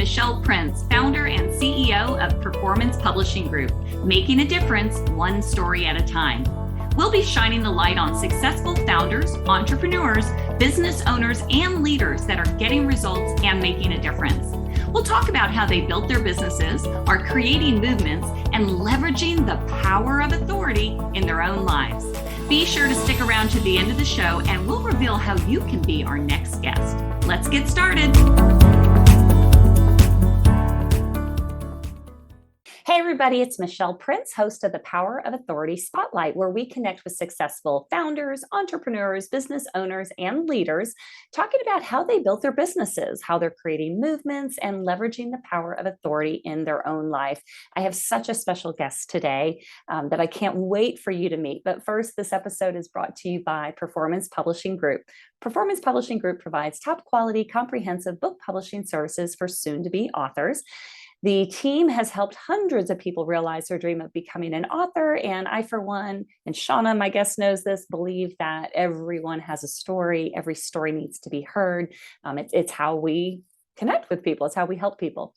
Michelle Prince, founder and CEO of Performance Publishing Group, making a difference one story at a time. We'll be shining the light on successful founders, entrepreneurs, business owners, and leaders that are getting results and making a difference. We'll talk about how they built their businesses, are creating movements, and leveraging the power of authority in their own lives. Be sure to stick around to the end of the show and we'll reveal how you can be our next guest. Let's get started. Hey everybody, it's Michelle Prince, host of the Power of Authority Spotlight, where we connect with successful founders, entrepreneurs, business owners, and leaders, talking about how they built their businesses, how they're creating movements, and leveraging the power of authority in their own life. I have such a special guest today that I can't wait for you to meet. But first, this episode is brought to you by Performance Publishing Group. Performance Publishing Group provides top quality, comprehensive book publishing services for soon-to-be authors. The team has helped hundreds of people realize their dream of becoming an author. And I, for one, and Shaunna, my guest, knows this, believe that everyone has a story. Every story needs to be heard. It's how we connect with people. It's how we help people.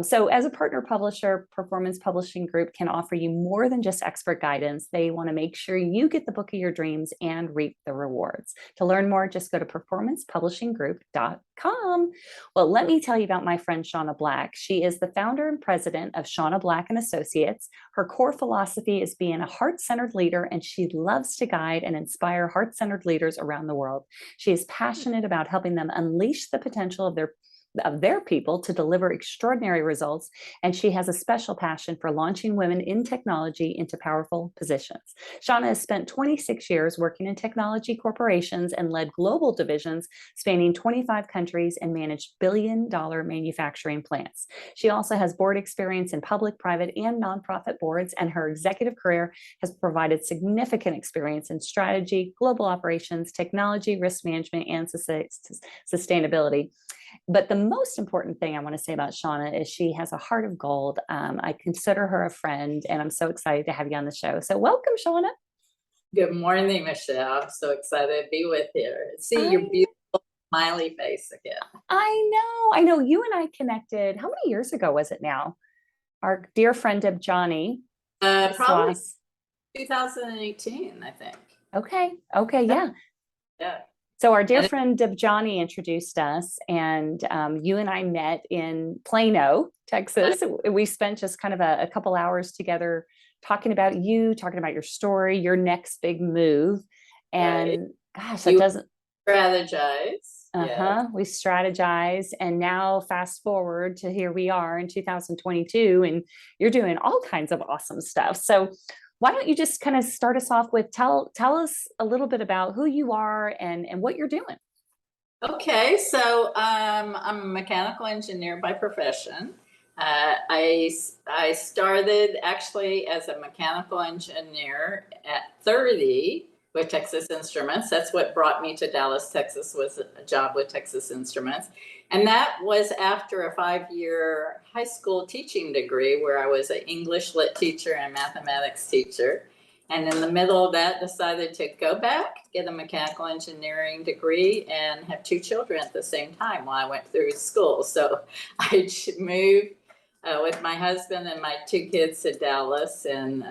So as a partner publisher, Performance Publishing Group can offer you more than just expert guidance. They want to make sure you get the book of your dreams and reap the rewards. To learn more, just go to performancepublishinggroup.com. Well, let me tell you about my friend, Shaunna Black. She is the founder and president of Shaunna Black and Associates. Her core philosophy is being a heart-centered leader, and she loves to guide and inspire heart-centered leaders around the world. She is passionate about helping them unleash the potential of their people to deliver extraordinary results. And she has a special passion for launching women in technology into powerful positions. Shaunna has spent 26 years working in technology corporations and led global divisions spanning 25 countries and managed billion-dollar manufacturing plants. She also has board experience in public, private, and nonprofit boards, and her executive career has provided significant experience in strategy, global operations, technology, risk management, and sustainability. But the most important thing I want to say about Shaunna is she has a heart of gold. I consider her a friend, and I'm so excited to have you on the show. So welcome, Shaunna. Good morning, Michelle. I'm so excited to be with you. See your beautiful smiley face again. I know. You and I connected. How many years ago was it now? Our dear friend Deb Johnny. Probably 2018, I think. Okay, yeah. Yeah. So our dear friend Deb Johnny introduced us, and you and I met in Plano, Texas. We spent just kind of a couple hours together talking about you, talking about your story, your next big move. And gosh, that doesn't strategize. Yes. We strategize. And now fast forward to here we are in 2022, and you're doing all kinds of awesome stuff. So why don't you just kind of start us off with tell us a little bit about who you are and what you're doing. Okay, so I'm a mechanical engineer by profession. I started actually as a mechanical engineer at 30 with Texas Instruments. That's what brought me to Dallas, Texas, was a job with Texas Instruments. And that was after a 5-year high school teaching degree where I was an English lit teacher and mathematics teacher. And in the middle of that, decided to go back, get a mechanical engineering degree, and have 2 children at the same time while I went through school. So I moved with my husband and my 2 kids to Dallas and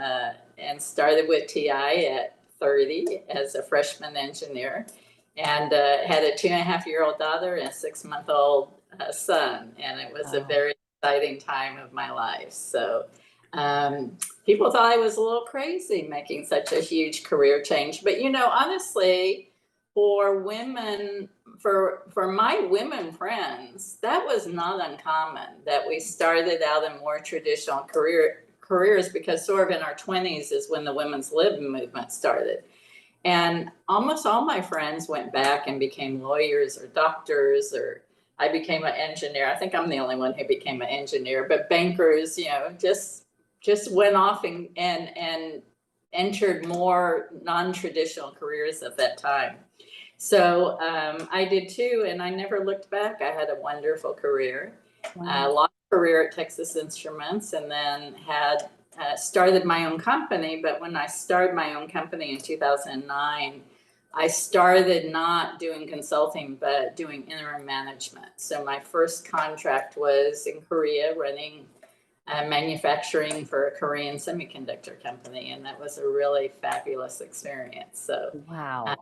started with TI at 30 as a freshman engineer. And had a 2.5-year-old daughter and a 6-month-old son. And it was a very exciting time of my life. So people thought I was a little crazy making such a huge career change. But, honestly, for women, for my women friends, that was not uncommon that we started out in more traditional careers because sort of in our 20s is when the women's lib movement started. And almost all my friends went back and became lawyers or doctors, or I became an engineer. I think I'm the only one who became an engineer, but bankers, just went off and entered more non-traditional careers at that time. So I did too, and I never looked back. I had a wonderful career, a long career at Texas Instruments, and then had started my own company. But when I started my own company in 2009, I started not doing consulting, but doing interim management. So my first contract was in Korea running manufacturing for a Korean semiconductor company. And that was a really fabulous experience. So Wow.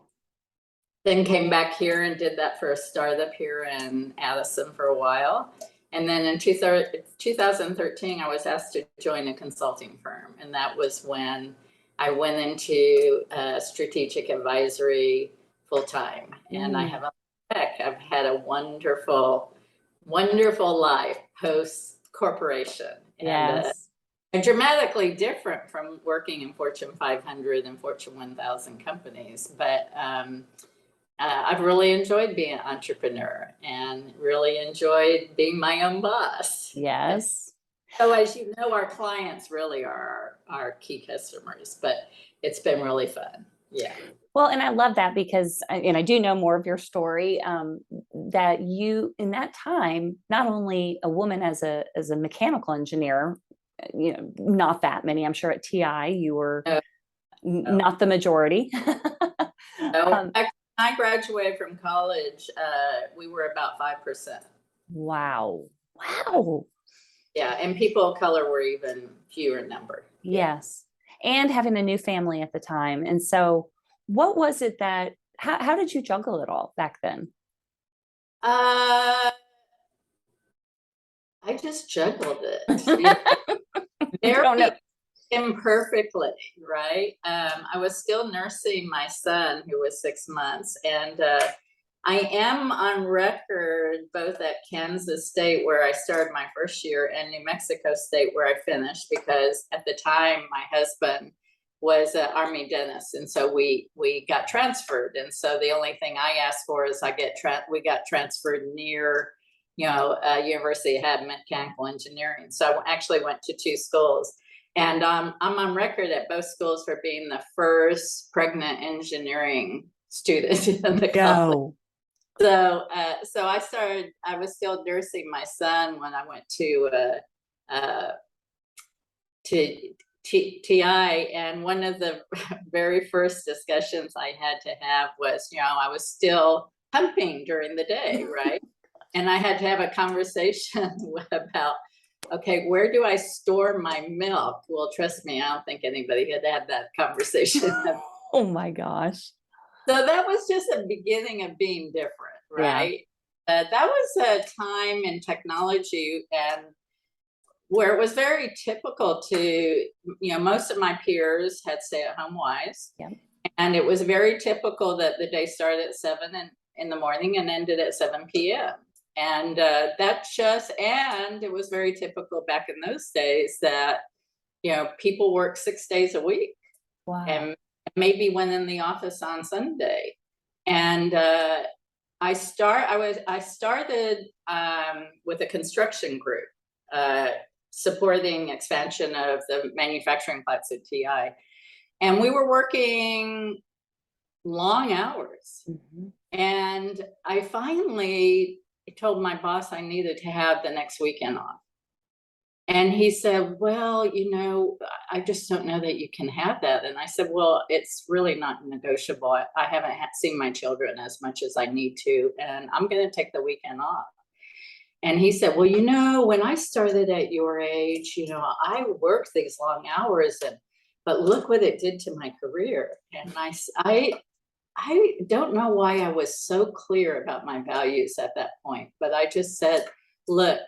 then came back here and did that for a startup here in Addison for a while. And then in 2013, I was asked to join a consulting firm. And that was when I went into strategic advisory full time. And I have I've had a wonderful, wonderful life post corporation. Yes. And dramatically different from working in Fortune 500 and Fortune 1000 companies. But I've really enjoyed being an entrepreneur and really enjoyed being my own boss. Yes. So as you know, our clients really are our key customers, but it's been really fun. Yeah. Well, and I love that because, and I do know more of your story, that you, in that time, not only a woman as a mechanical engineer, not that many. I'm sure at TI you were not the majority. No, I graduated from college. We were about 5%. Wow. Wow. Yeah, and people of color were even fewer in number. Yes. And having a new family at the time. And so what was it that, how did you juggle it all back then? I just juggled it. Very Don't know. imperfectly, right? I was still nursing my son, who was 6 months, and I am on record both at Kansas State, where I started my first year, and New Mexico State, where I finished, because at the time my husband was an Army dentist, and so we got transferred, and so the only thing I asked for is we got transferred near, university had mechanical engineering, so I actually went to two schools. And I'm on record at both schools for being the first pregnant engineering student in the college. So I was still nursing my son when I went to TI. And one of the very first discussions I had to have was, I was still pumping during the day, right? And I had to have a conversation about, okay, where do I store my milk? Well, trust me, I don't think anybody had had that conversation. Oh my gosh. So that was just a beginning of being different, right? Yeah. That was a time in technology and where it was very typical to, most of my peers had stay-at-home wives. Yeah. And it was very typical that the day started at 7 in the morning and ended at 7 p.m. And and it was very typical back in those days that, people work 6 days a week. Wow. And maybe went in the office on Sunday. And I started with a construction group, supporting expansion of the manufacturing plants at TI. And we were working long hours. Mm-hmm. And I finally told my boss I needed to have the next weekend off. And he said, well, I just don't know that you can have that. And I said, well, it's really not negotiable. I haven't seen my children as much as I need to, and I'm going to take the weekend off. And he said, well, when I started at your age, I worked these long hours, but look what it did to my career. And I don't know why I was so clear about my values at that point, but I just said, look,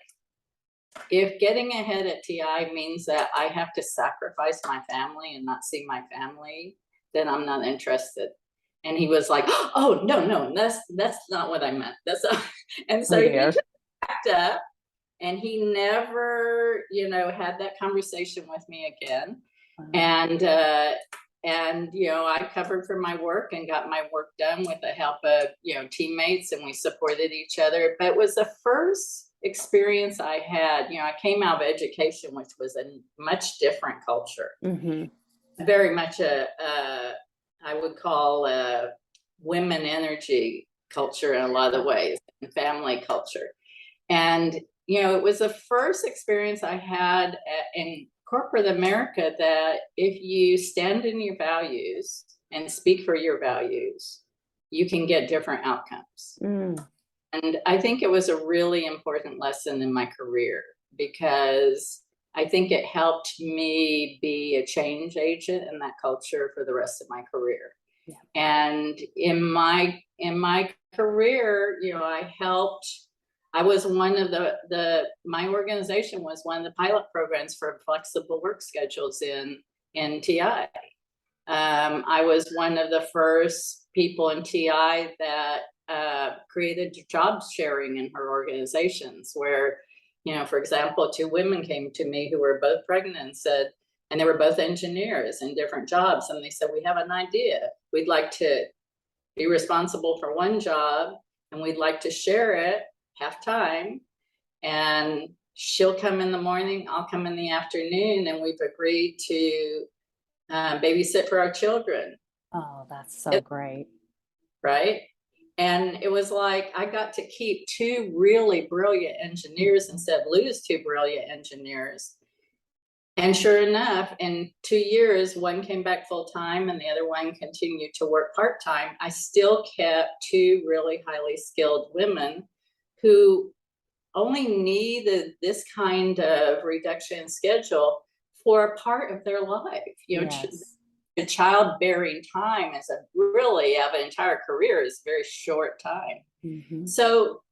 if getting ahead at TI means that I have to sacrifice my family and not see my family, then I'm not interested. And he was like, oh, no, that's not what I meant. That's not. And so he just backed up, and he never, had that conversation with me again. And I covered for my work and got my work done with the help of, teammates, and we supported each other. But it was the first experience I had. I came out of education, which was a much different culture. Mm-hmm. Very much I would call women energy culture in a lot of ways, and family culture. And, it was the first experience I had in corporate America that if you stand in your values and speak for your values, you can get different outcomes. Mm, And I think it was a really important lesson in my career because I think it helped me be a change agent in that culture for the rest of my career. yeah. And in my career, I was one of my organization was one of the pilot programs for flexible work schedules in TI. I was one of the first people in TI that created job sharing in her organizations where, for example, two women came to me who were both pregnant and said, and they were both engineers in different jobs. And they said, we have an idea. We'd like to be responsible for one job and we'd like to share it half time. And she'll come in the morning, I'll come in the afternoon, and we've agreed to babysit for our children. Oh, that's so great. Right. And it was like I got to keep two really brilliant engineers instead of lose two brilliant engineers. And sure enough, in 2 years, one came back full time and the other one continued to work part time. I still kept two really highly skilled women who only needed this kind of reduction in schedule for a part of their life. Yes. The childbearing time is really of an entire career is a very short time. Mm-hmm. So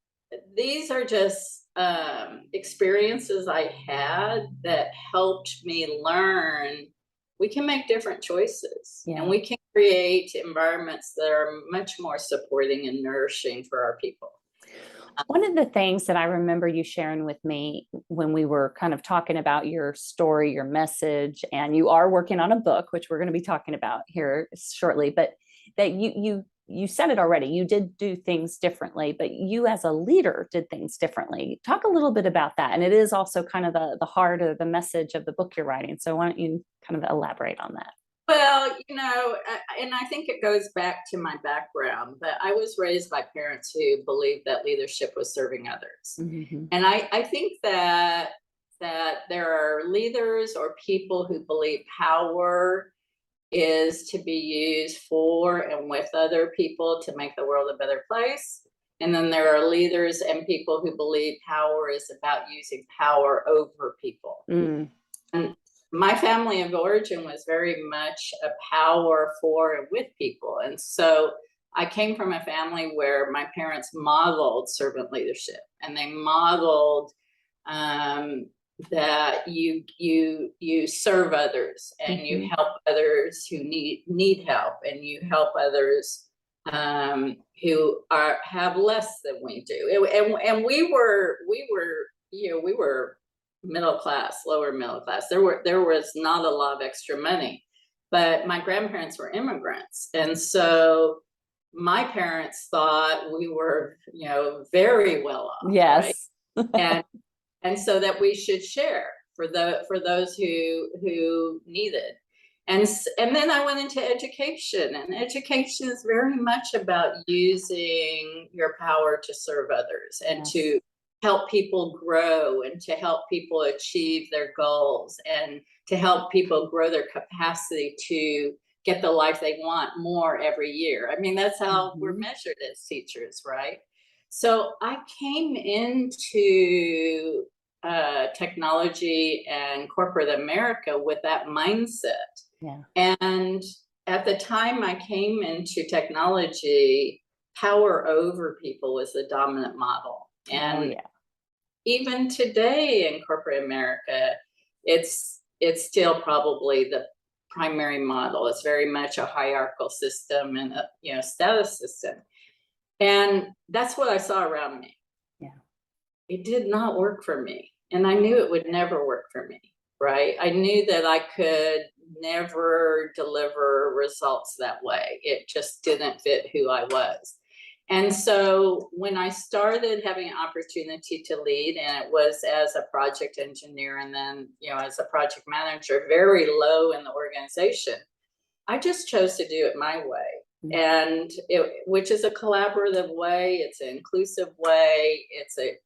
these are just experiences I had that helped me learn we can make different choices and we can create environments that are much more supporting and nourishing for our people. One of the things that I remember you sharing with me when we were kind of talking about your story, your message, and you are working on a book, which we're going to be talking about here shortly, but that you said it already, you did do things differently, but you as a leader did things differently. Talk a little bit about that. And it is also kind of the heart of the message of the book you're writing. So why don't you kind of elaborate on that? Well, and I think it goes back to my background, but I was raised by parents who believed that leadership was serving others. Mm-hmm. And I think that there are leaders or people who believe power is to be used for and with other people to make the world a better place. And then there are leaders and people who believe power is about using power over people. Mm. And my family of origin was very much a power for and with people. And so I came from a family where my parents modeled servant leadership and they modeled that you serve others and you help others who need help and you help others who have less than we do. And we were middle class, lower middle class. There was not a lot of extra money, but my grandparents were immigrants. And so my parents thought we were, very well off. Yes. Right? And so that we should share for those who needed. And then I went into education, and education is very much about using your power to serve others and to help people grow and to help people achieve their goals and to help people grow their capacity to get the life they want more every year. I mean, that's how we're measured as teachers, right? So I came into technology and corporate America with that mindset. Yeah. And at the time I came into technology, power over people was the dominant model. And even today in corporate America, it's still probably the primary model. It's very much a hierarchical system and a status system. And that's what I saw around me. Yeah. It did not work for me. And I knew it would never work for me, right? I knew that I could never deliver results that way. It just didn't fit who I was. And so when I started having an opportunity to lead, and it was as a project engineer and then, as a project manager, very low in the organization, I just chose to do it my way. And which is a collaborative way, it's an inclusive way, it's a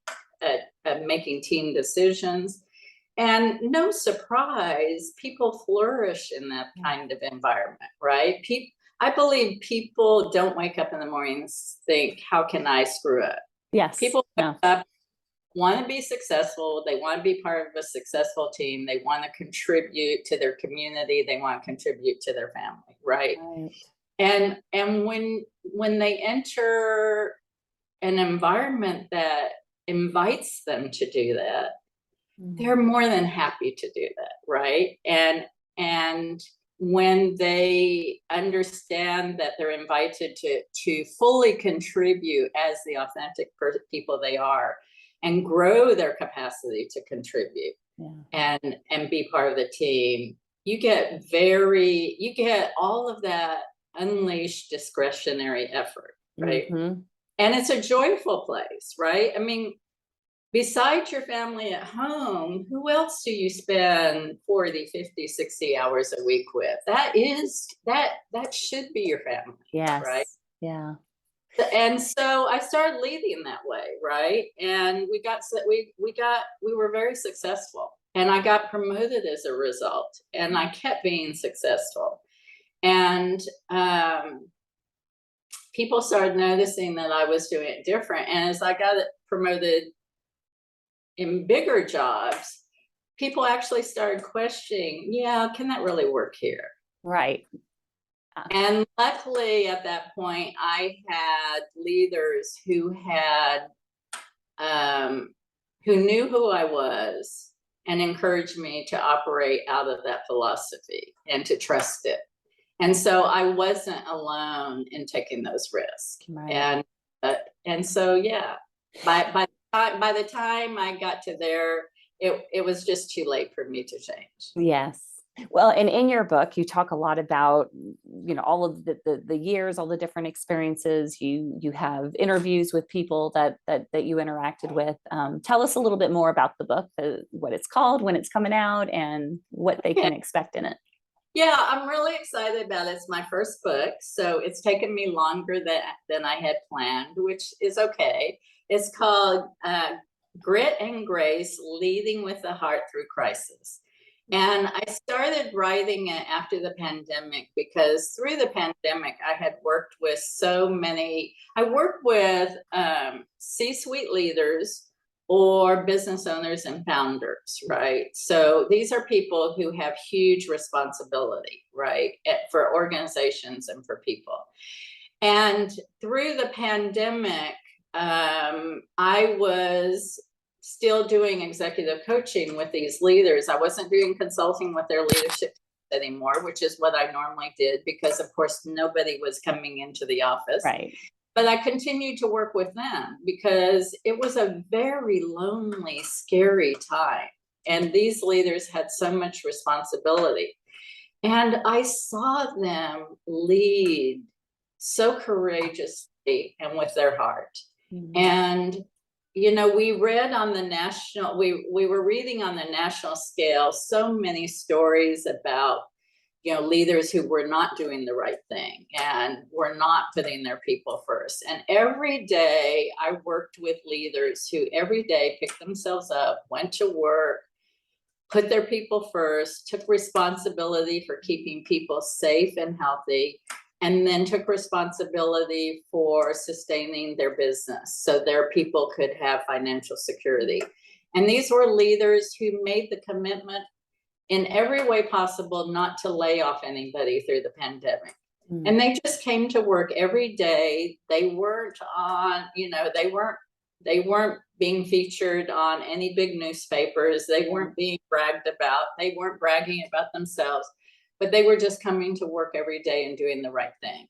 making team decisions. And no surprise, people flourish in that kind of environment, right? I believe people don't wake up in the mornings think, how can I screw up? Yes. People wake No. up, want to be successful. They want to be part of a successful team. They want to contribute to their community. They want to contribute to their family, right? Right. And when they enter an environment that invites them to do that, they're more than happy to do that, right? And when they understand that they're invited to fully contribute as the authentic people they are, and grow their capacity to contribute, Yeah. and be part of the team, you get all of that unleashed discretionary effort, right? Mm-hmm. And it's a joyful place, right? I mean, besides your family at home, who else do you spend 40, 50, 60 hours a week with? That should be your family, right? Yes. Yeah. And so I started leading that way, right? And we were very successful, and I got promoted as a result, and I kept being successful. And people started noticing that I was doing it different. And as I got promoted in bigger jobs, people actually started questioning, yeah, can that really work here? Right. And luckily at that point, I had leaders who knew who I was and encouraged me to operate out of that philosophy and to trust it. And so I wasn't alone in taking those risks. Right. And so, yeah, by the time I got to there, it was just too late for me to change. Yes. Well, and in your book, you talk a lot about, all of the years, all the different experiences. You have interviews with people that you interacted with. Tell us a little bit more about the book, what it's called, when it's coming out, and what they can expect in it. Yeah, I'm really excited about it. It's my first book, so it's taken me longer than I had planned, which is okay. It's called Grit and Grace: Leading with the Heart Through Crisis. And I started writing it after the pandemic, because through the pandemic, I had worked with I worked with C-suite leaders or business owners and founders, right? So these are people who have huge responsibility, right, for organizations and for people. And through the pandemic, I was still doing executive coaching with these leaders. I wasn't doing consulting with their leadership anymore, which is what I normally did, because of course nobody was coming into the office. Right. But I continued to work with them because it was a very lonely, scary time. And these leaders had so much responsibility. And I saw them lead so courageously and with their heart. Mm-hmm. And, we read on the national, we were reading on the national scale so many stories about leaders who were not doing the right thing and were not putting their people first. And every day I worked with leaders who every day picked themselves up, went to work, put their people first, took responsibility for keeping people safe and healthy, and then took responsibility for sustaining their business so their people could have financial security. And these were leaders who made the commitment in every way possible not to lay off anybody through the pandemic. Mm-hmm. And they just came to work every day. They weren't on, they weren't being featured on any big newspapers. They weren't being bragged about. They weren't bragging about themselves, but they were just coming to work every day and doing the right thing.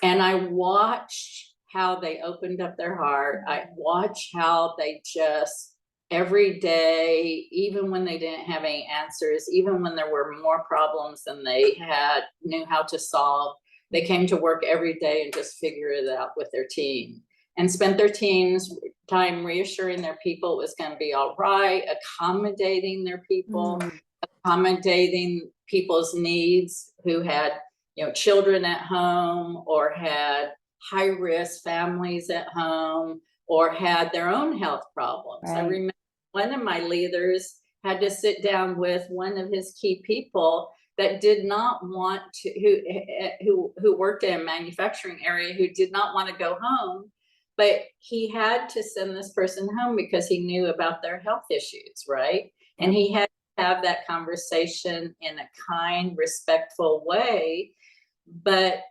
And I watched how they opened up their heart. I watched how they just every day, even when they didn't have any answers, even when there were more problems than they knew how to solve, they came to work every day and just figured it out with their team, and spent their team's time reassuring their people it was going to be all right, accommodating their people, accommodating people's needs who had children at home, or had high risk families at home, or had their own health problems. Right. I remember one of my leaders had to sit down with one of his key people that did not want to, who worked in a manufacturing area, who did not want to go home, but he had to send this person home because he knew about their health issues, right? And he had to have that conversation in a kind, respectful way, but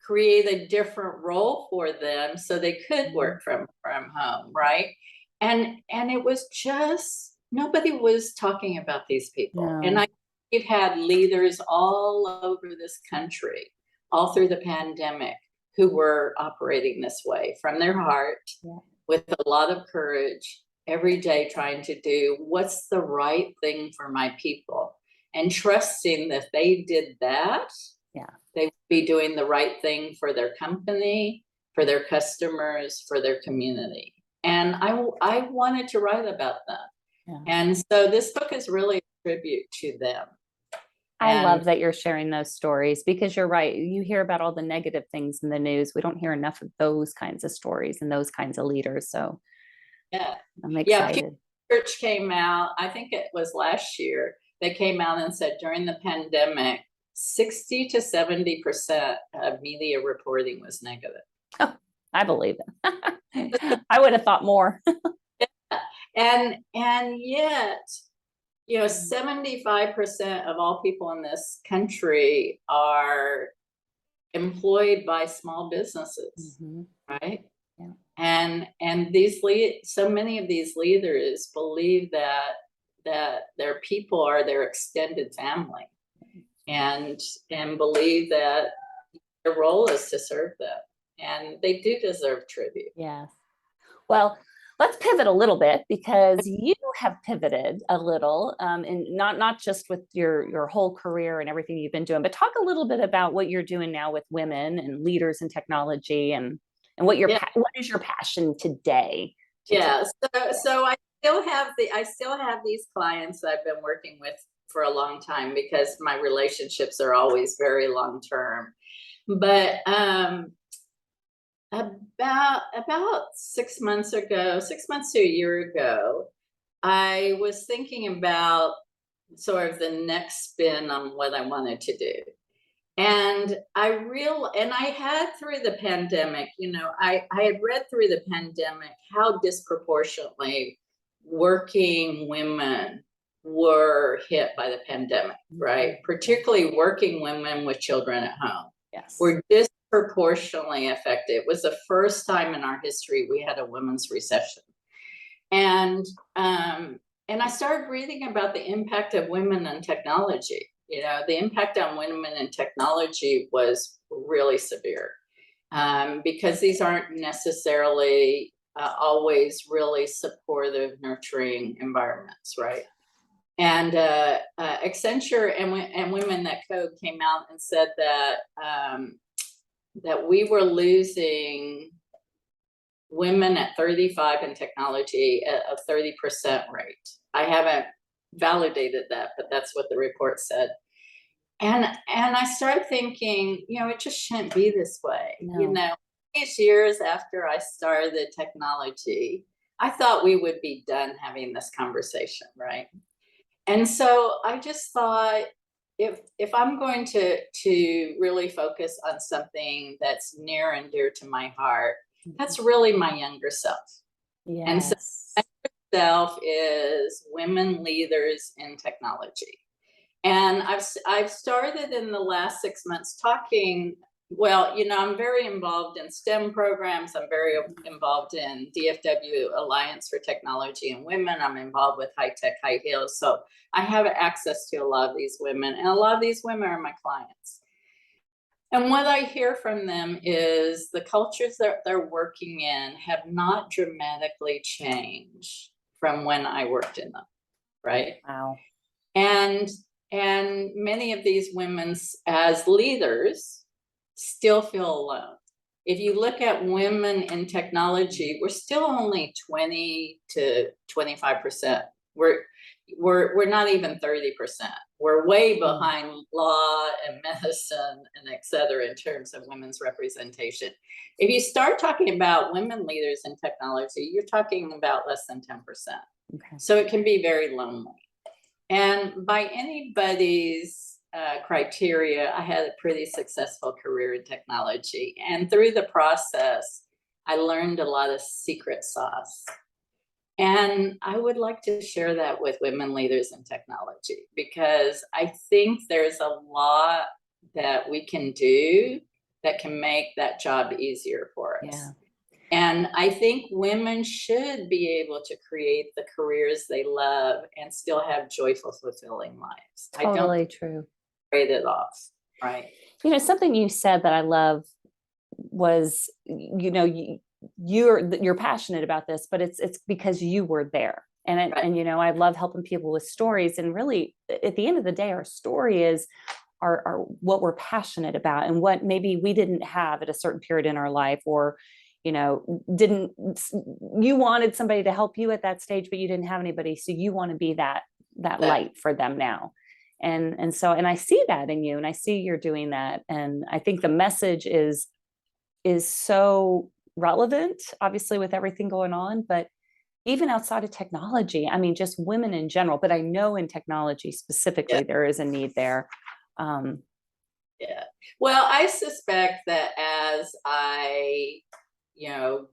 create a different role for them so they could work from home, right? And it was just, nobody was talking about these people. And we've had leaders all over this country, all through the pandemic, who were operating this way from their heart, with a lot of courage, every day trying to do what's the right thing for my people, and trusting that they did that, they would be doing the right thing for their company, for their customers, for their community. And I wanted to write about that. And so this book is really a tribute to them. I love that you're sharing those stories, because you're right. You hear about all the negative things in the news. We don't hear enough of those kinds of stories and those kinds of leaders. So I'm excited. Pew Research came out, I think it was last year, they came out and said during the pandemic, 60 to 70% of media reporting was negative. Oh, I believe it. I would have thought more. And yet, 75% of all people in this country are employed by small businesses, right? And so many of these leaders believe that their people are their extended family, and believe that their role is to serve them, and they do deserve tribute. Yes. Well, let's pivot a little bit, because you have pivoted a little, and not just with your whole career and everything you've been doing, but talk a little bit about what you're doing now with women and leaders in technology, and what what is your passion today? So I still have these clients that I've been working with for a long time, because my relationships are always very long term. But about 6 months to a year ago, I was thinking about sort of the next spin on what I wanted to do. And I had, through the pandemic, I had read through the pandemic how disproportionately working women were hit by the pandemic, right? Particularly working women with children at home were disproportionately affected. It was the first time in our history we had a women's recession. And I started reading about the impact of women in technology. The impact on women in technology was really severe, because these aren't necessarily always really supportive, nurturing environments, right? And Accenture and Women That Code came out and said that we were losing women at 35 in technology at a 30% rate. I haven't validated that, but that's what the report said. And I started thinking, it just shouldn't be this way. These years after I started technology, I thought we would be done having this conversation, right? And so I just thought, if I'm going to really focus on something that's near and dear to my heart, that's really my younger self. And so my younger self is women leaders in technology. And I've started in the last 6 months talking. Well, I'm very involved in STEM programs. I'm very involved in DFW Alliance for Technology and Women. I'm involved with High Tech, High Heels. So I have access to a lot of these women, and a lot of these women are my clients. And what I hear from them is the cultures that they're working in have not dramatically changed from when I worked in them, right? Wow. And many of these women, as leaders, still feel alone. If you look at women in technology, we're still only 20 to 25%. We're not even 30%. We're way behind law and medicine and et cetera in terms of women's representation. If you start talking about women leaders in technology, you're talking about less than 10%. So it can be very lonely. And by anybody's criteria, I had a pretty successful career in technology. And through the process, I learned a lot of secret sauce. And I would like to share that with women leaders in technology, because I think there's a lot that we can do that can make that job easier for us. Yeah. And I think women should be able to create the careers they love and still have joyful, fulfilling lives. I don't Totally true. trade it off, right? You know, something you said that I love was, you're passionate about this, but it's because you were there. Right. And I love helping people with stories. And really, at the end of the day, our story is are what we're passionate about and what maybe we didn't have at a certain period in our life, or didn't you wanted somebody to help you at that stage, but you didn't have anybody, so you want to be that light for them now. And I see that in you, and I see you're doing that, and I think the message is so relevant, obviously, with everything going on, but even outside of technology, I mean, just women in general, but I know in technology specifically, Yeah. there is a need there. Yeah. Well, I suspect that as I,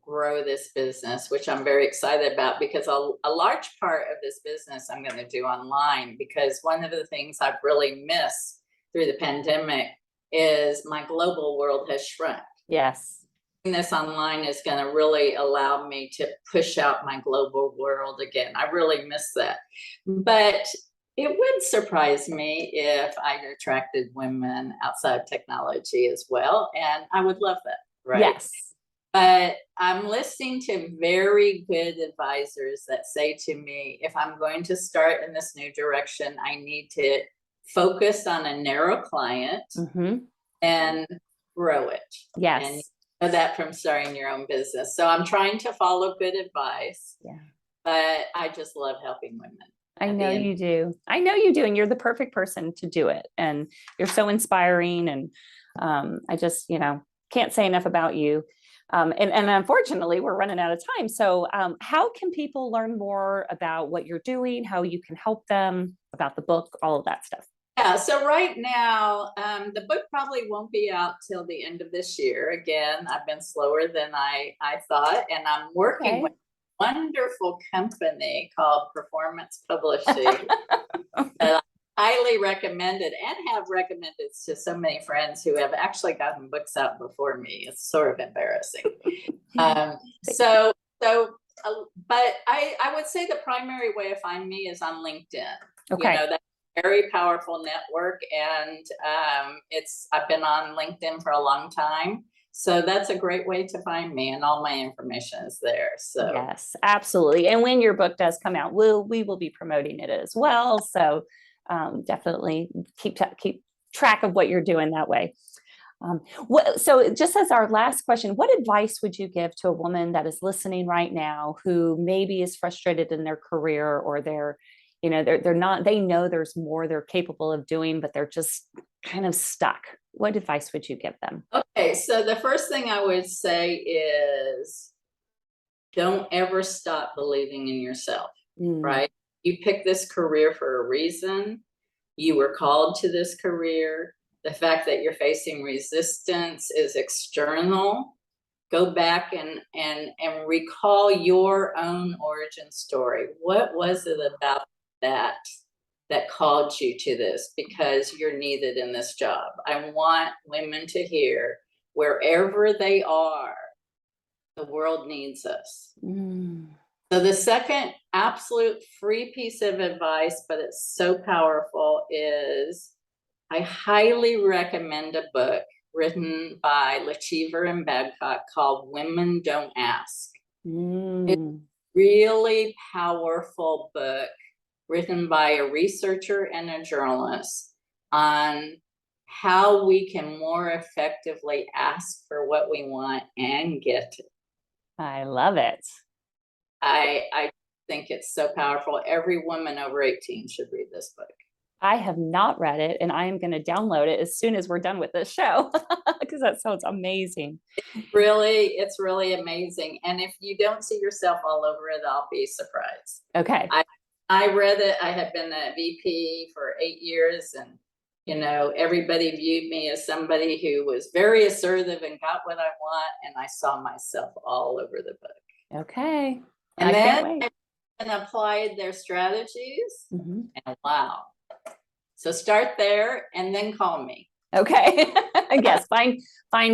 grow this business, which I'm very excited about, because a large part of this business I'm going to do online, because one of the things I've really missed through the pandemic is my global world has shrunk. Yes. This online is going to really allow me to push out my global world again. I really miss that. But it would surprise me if I attracted women outside of technology as well. And I would love that, right? Yes. But I'm listening to very good advisors that say to me, if I'm going to start in this new direction, I need to focus on a narrow client and grow it. Yes. And you know that from starting your own business. So I'm trying to follow good advice. Yeah. But I just love helping women. I know you do. I know you do. And you're the perfect person to do it. And you're so inspiring. And I just, can't say enough about you. And unfortunately, we're running out of time. So how can people learn more about what you're doing, how you can help them, about the book, all of that stuff? Yeah, so right now, the book probably won't be out till the end of this year. Again, I've been slower than I thought, and I'm working with a wonderful company called Performance Publishing that I highly recommended and have recommended to so many friends who have actually gotten books out before me. It's sort of embarrassing. But I would say the primary way to find me is on LinkedIn. Okay. That's a very powerful network, and I've been on LinkedIn for a long time. So that's a great way to find me, and all my information is there. So yes, absolutely. And when your book does come out, we will be promoting it as well. So definitely keep track of what you're doing that way. So just as our last question, what advice would you give to a woman that is listening right now who maybe is frustrated in their career, or they're not, they know there's more they're capable of doing, but they're just kind of stuck? What advice would you give them? Okay, so the first thing I would say is don't ever stop believing in yourself, right? You picked this career for a reason. You were called to this career. The fact that you're facing resistance is external. Go back and recall your own origin story. What was it about that called you to this? Because you're needed in this job. I want women to hear, wherever they are, the world needs us. So the second absolute free piece of advice, but it's so powerful, is I highly recommend a book written by Lecheever and Babcock called Women Don't Ask. It's a really powerful book written by a researcher and a journalist on how we can more effectively ask for what we want and get it. I love it. I think it's so powerful. Every woman over 18 should read this book. I have not read it, and I am going to download it as soon as we're done with this show, because that sounds amazing. It's really amazing. And if you don't see yourself all over it, I'll be surprised. Okay. I read it. I have been a VP for 8 years, and everybody viewed me as somebody who was very assertive and got what I want, and I saw myself all over the book. Okay. And I can't then wait. I applied their strategies, Mhm. and wow. So start there and then call me. Okay. Yes. Find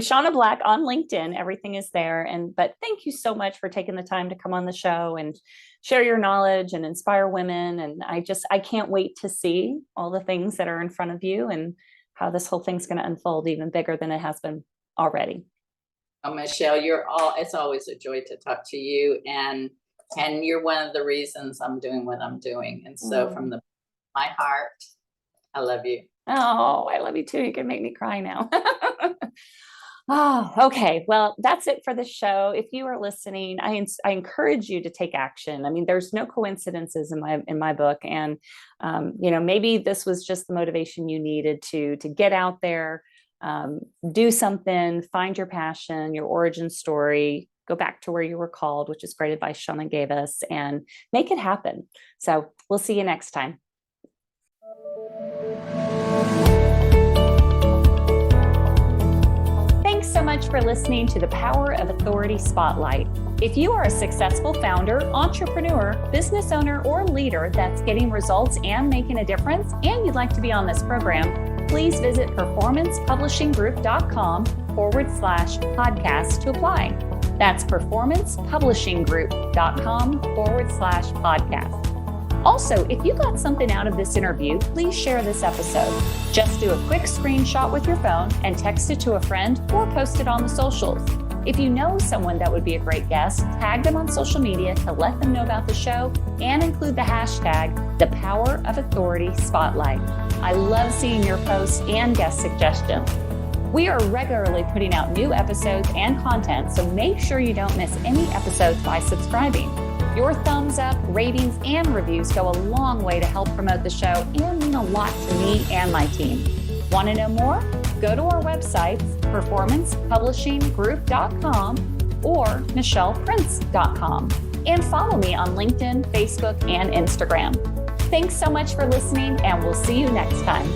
Shaunna Black on LinkedIn. Everything is there. But thank you so much for taking the time to come on the show and share your knowledge and inspire women. And I can't wait to see all the things that are in front of you and how this whole thing's going to unfold even bigger than it has been already. Oh, Michelle, it's always a joy to talk to you. And you're one of the reasons I'm doing what I'm doing. And so from my heart, I love you. Oh, I love you too. You can make me cry now. Oh, okay. Well, that's it for the show. If you are listening, I encourage you to take action. I mean, there's no coincidences in my book, and maybe this was just the motivation you needed to get out there, do something, find your passion, your origin story, go back to where you were called, which is great advice Shaunna gave us, and make it happen. So we'll see you next time. Thanks so much for listening to the Power of Authority Spotlight. If you are a successful founder, entrepreneur, business owner, or leader that's getting results and making a difference, and you'd like to be on this program, please visit performancepublishinggroup.com/podcast to apply. That's performancepublishinggroup.com/podcast. Also, if you got something out of this interview, please share this episode. Just do a quick screenshot with your phone and text it to a friend or post it on the socials. If you know someone that would be a great guest, tag them on social media to let them know about the show and include the hashtag #ThePowerOfAuthoritySpotlight. I love seeing your posts and guest suggestions. We are regularly putting out new episodes and content, so make sure you don't miss any episodes by subscribing. Your thumbs up, ratings, and reviews go a long way to help promote the show and mean a lot to me and my team. Want to know more? Go to our websites, performancepublishinggroup.com or michelleprince.com, and follow me on LinkedIn, Facebook, and Instagram. Thanks so much for listening, and we'll see you next time.